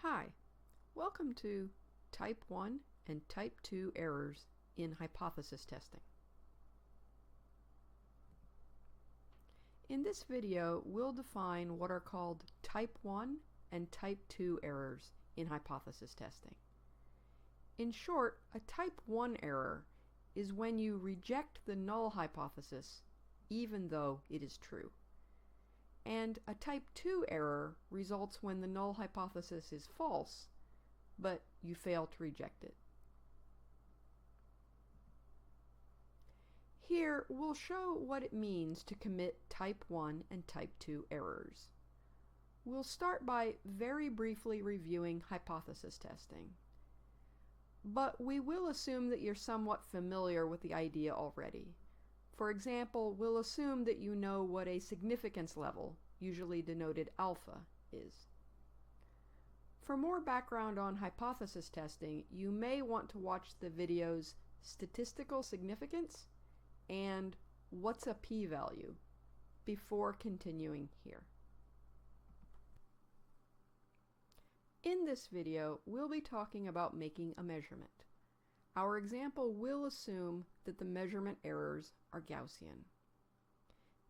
Hi, welcome to Type 1 and Type 2 errors in hypothesis testing. In this video, we'll define what are called Type 1 and Type 2 errors in hypothesis testing. In short, a Type 1 error is when you reject the null hypothesis even though it is true. And a Type 2 error results when the null hypothesis is false, but you fail to reject it. Here, we'll show what it means to commit Type 1 and Type 2 errors. We'll start by very briefly reviewing hypothesis testing. But we will assume that you're somewhat familiar with the idea already. For example, we'll assume that you know what a significance level, usually denoted alpha, is. For more background on hypothesis testing, you may want to watch the videos Statistical Significance and What's a P-Value before continuing here. In this video, we'll be talking about making a measurement. Our example will assume that the measurement errors are Gaussian.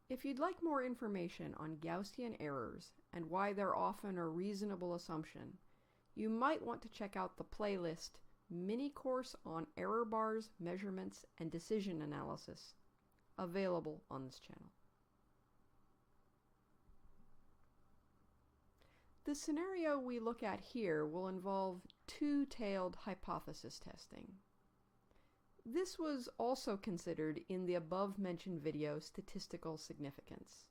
If you'd like more information on Gaussian errors and why they're often a reasonable assumption, you might want to check out the playlist Minicourse on Error Bars, Measurements, and Decision Analysis, available on this channel. The scenario we look at here will involve two-tailed hypothesis testing. This was also considered in the above-mentioned video, Statistical Significance.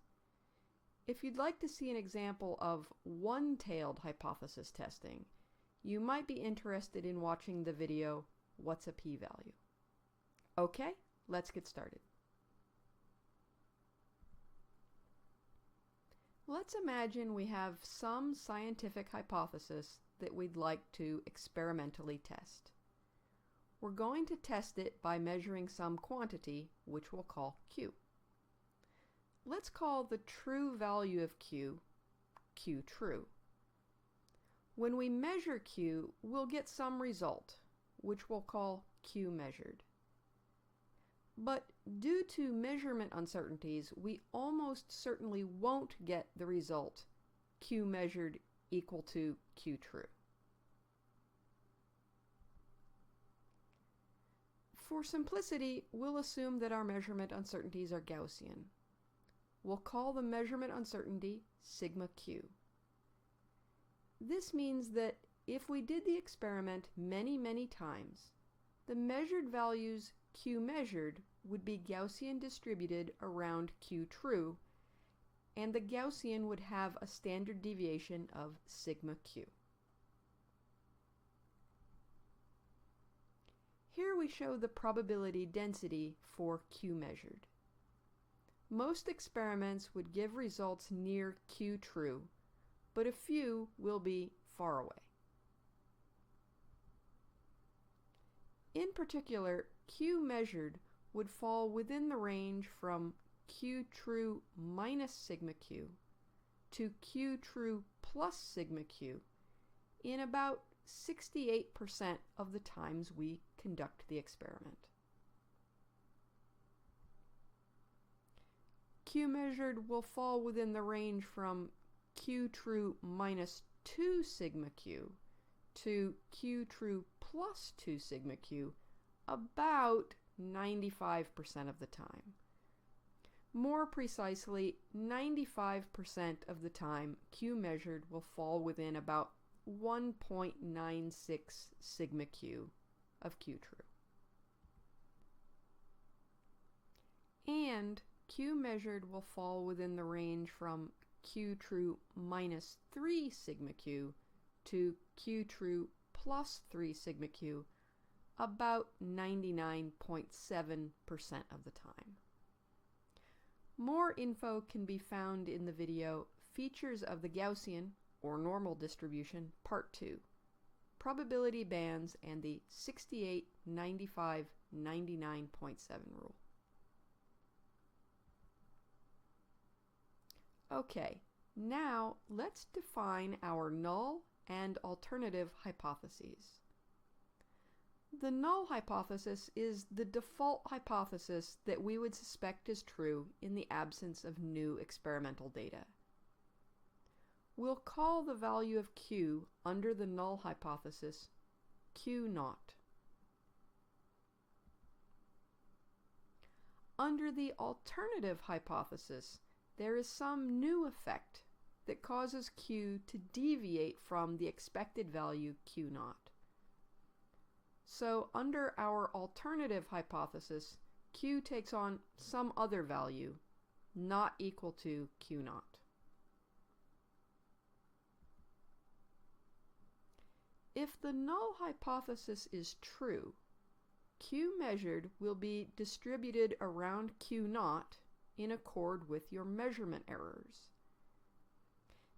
If you'd like to see an example of one-tailed hypothesis testing, you might be interested in watching the video, What's a P-Value? Okay, let's get started. Let's imagine we have some scientific hypothesis that we'd like to experimentally test. We're going to test it by measuring some quantity, which we'll call Q. Let's call the true value of Q, Q true. When we measure Q, we'll get some result, which we'll call Q measured. But due to measurement uncertainties, we almost certainly won't get the result Q measured equal to Q true. For simplicity, we'll assume that our measurement uncertainties are Gaussian. We'll call the measurement uncertainty sigma Q. This means that if we did the experiment many times, the measured values Q measured would be Gaussian distributed around Q true, and the Gaussian would have a standard deviation of sigma Q. Here we show the probability density for Q measured. Most experiments would give results near Q true, but a few will be far away. In particular, Q measured would fall within the range from Q true minus sigma Q to Q true plus sigma Q in about 68% of the times we conduct the experiment. Q measured will fall within the range from Q true minus 2 sigma Q to Q true plus 2 sigma Q about 95% of the time. More precisely, 95% of the time Q measured will fall within about 1.96 sigma Q of Q true. And Q measured will fall within the range from Q true minus 3 sigma Q to Q true plus 3 sigma Q about 99.7% of the time. More info can be found in the video Features of the Gaussian or Normal Distribution, Part 2, Probability Bands and the 68, 95, 99.7 rule. Okay, now let's define our null and alternative hypotheses. The null hypothesis is the default hypothesis that we would suspect is true in the absence of new experimental data. We'll call the value of Q under the null hypothesis Q0. Under the alternative hypothesis, there is some new effect that causes Q to deviate from the expected value Q0. So under our alternative hypothesis, Q takes on some other value not equal to Q0. If the null hypothesis is true, Q measured will be distributed around Q0 in accord with your measurement errors.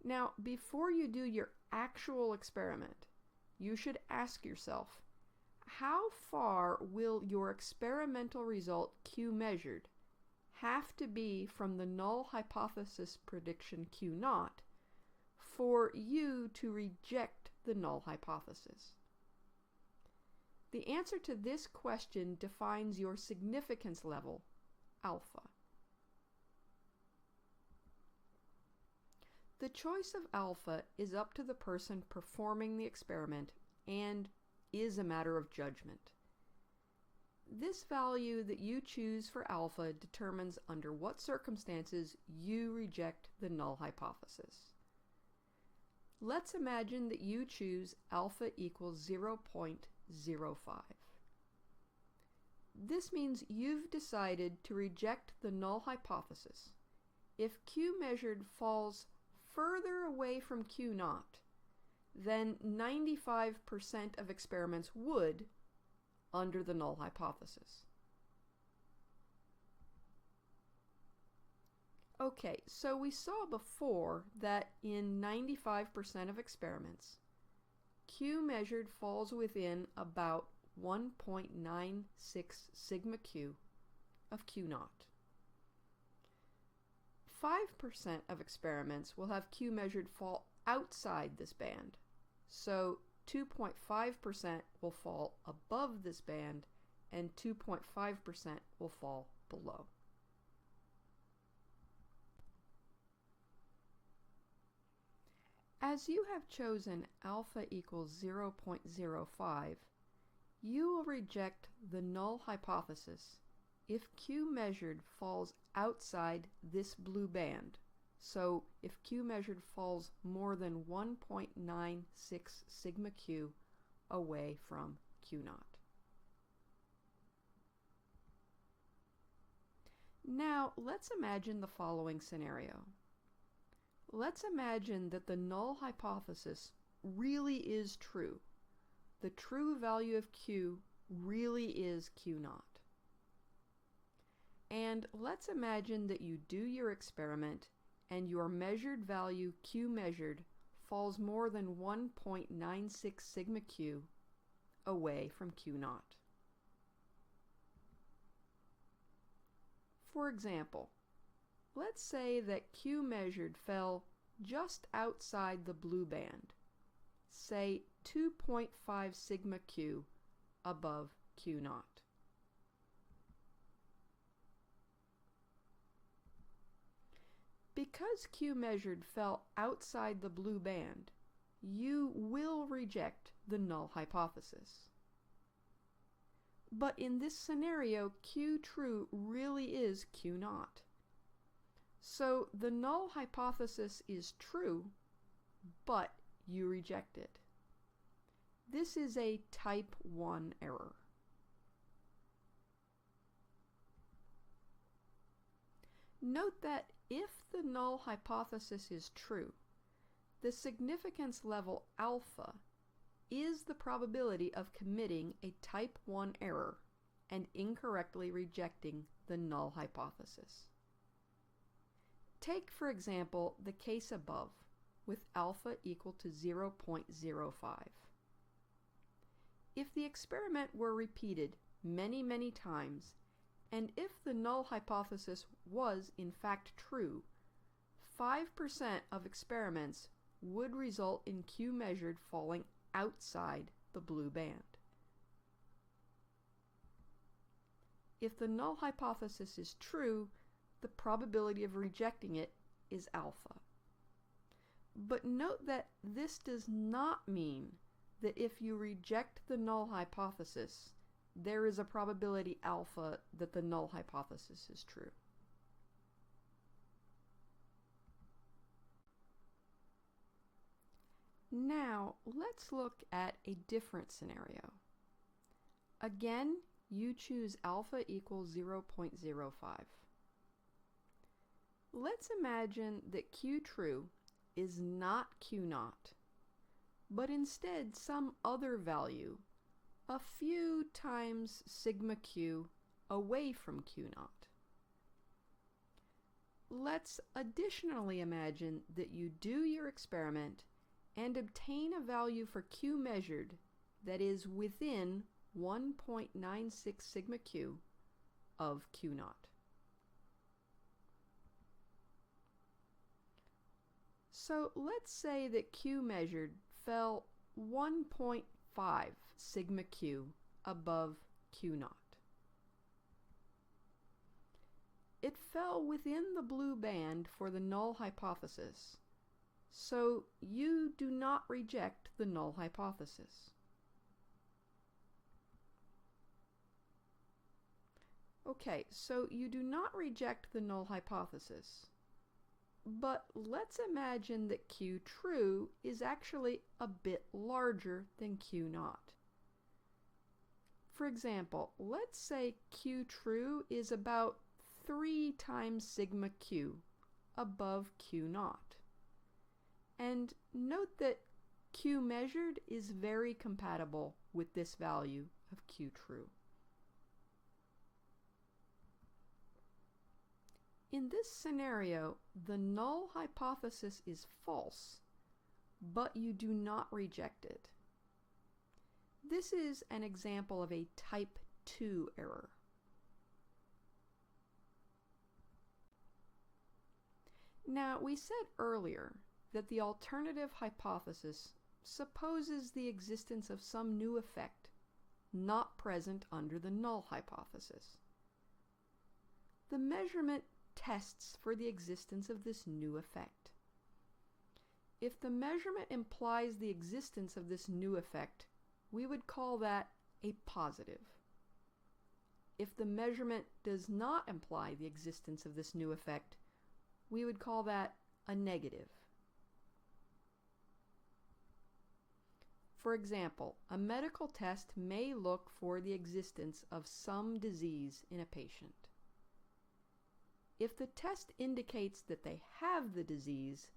Now, before you do your actual experiment, you should ask yourself, how far will your experimental result Q measured have to be from the null hypothesis prediction Q0 for you to reject the null hypothesis? The answer to this question defines your significance level, alpha. The choice of alpha is up to the person performing the experiment and is a matter of judgment. This value that you choose for alpha determines under what circumstances you reject the null hypothesis. Let's imagine that you choose alpha equals 0.05. This means you've decided to reject the null hypothesis if Q measured falls further away from Q0 than 95% of experiments would under the null hypothesis. Okay, so we saw before that in 95% of experiments, Q measured falls within about 1.96 sigma Q of Q0. 5% of experiments will have Q measured fall outside this band, so 2.5% will fall above this band and 2.5% will fall below. As you have chosen alpha equals 0.05, you will reject the null hypothesis if Q measured falls outside this blue band. So if Q measured falls more than 1.96 sigma Q away from Q0. Now let's imagine the following scenario. Let's imagine that the null hypothesis really is true. The true value of Q really is Q0. And let's imagine that you do your experiment and your measured value Q measured falls more than 1.96 sigma Q away from Q0. For example, let's say that Q measured fell just outside the blue band, say 2.5 sigma Q above Q0. Because Q measured fell outside the blue band, you will reject the null hypothesis. But in this scenario, Q true really is Q0. So the null hypothesis is true, but you reject it. This is a type 1 error. Note that if the null hypothesis is true, the significance level alpha is the probability of committing a type 1 error and incorrectly rejecting the null hypothesis. Take, for example, the case above with alpha equal to 0.05. If the experiment were repeated many times, and if the null hypothesis was in fact true, 5% of experiments would result in Q measured falling outside the blue band. If the null hypothesis is true, the probability of rejecting it is alpha. But note that this does not mean that if you reject the null hypothesis, there is a probability alpha that the null hypothesis is true. Now, let's look at a different scenario. Again, you choose alpha equals 0.05. Let's imagine that Q true is not Q naught, but instead some other value, a few times sigma Q away from Q naught. Let's additionally imagine that you do your experiment and obtain a value for Q measured that is within 1.96 sigma Q of Q naught. So let's say that Q measured fell 1.5 sigma Q above Q naught. It fell within the blue band for the null hypothesis, so you do not reject the null hypothesis. Okay, so you do not reject the null hypothesis. But let's imagine that Q true is actually a bit larger than Q naught. For example, let's say Q true is about 3 times sigma Q above Q naught. And note that Q measured is very compatible with this value of Q true. In this scenario, the null hypothesis is false, but you do not reject it. This is an example of a type 2 error. Now, we said earlier that the alternative hypothesis supposes the existence of some new effect not present under the null hypothesis. The measurement tests for the existence of this new effect. If the measurement implies the existence of this new effect, we would call that a positive. If the measurement does not imply the existence of this new effect, we would call that a negative. For example, a medical test may look for the existence of some disease in a patient. If the test indicates that they have the disease,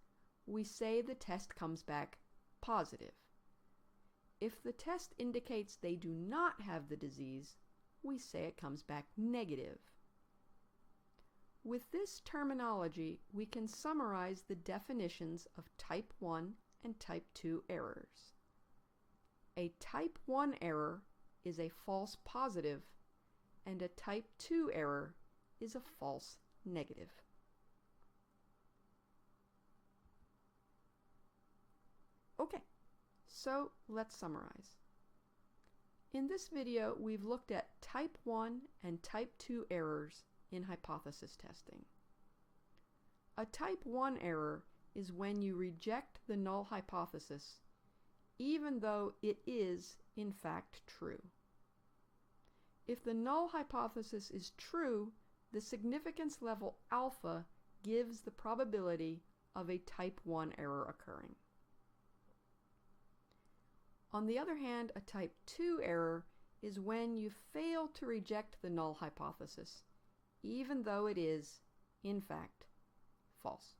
we say the test comes back positive. If the test indicates they do not have the disease, we say it comes back negative. With this terminology, we can summarize the definitions of type 1 and type 2 errors. A type 1 error is a false positive, and a type 2 error is a false negative. Okay, so let's summarize. In this video, we've looked at type 1 and type 2 errors in hypothesis testing. A type 1 error is when you reject the null hypothesis, even though it is, in fact, true. If the null hypothesis is true, the significance level alpha gives the probability of a type 1 error occurring. On the other hand, a type 2 error is when you fail to reject the null hypothesis, even though it is, in fact, false.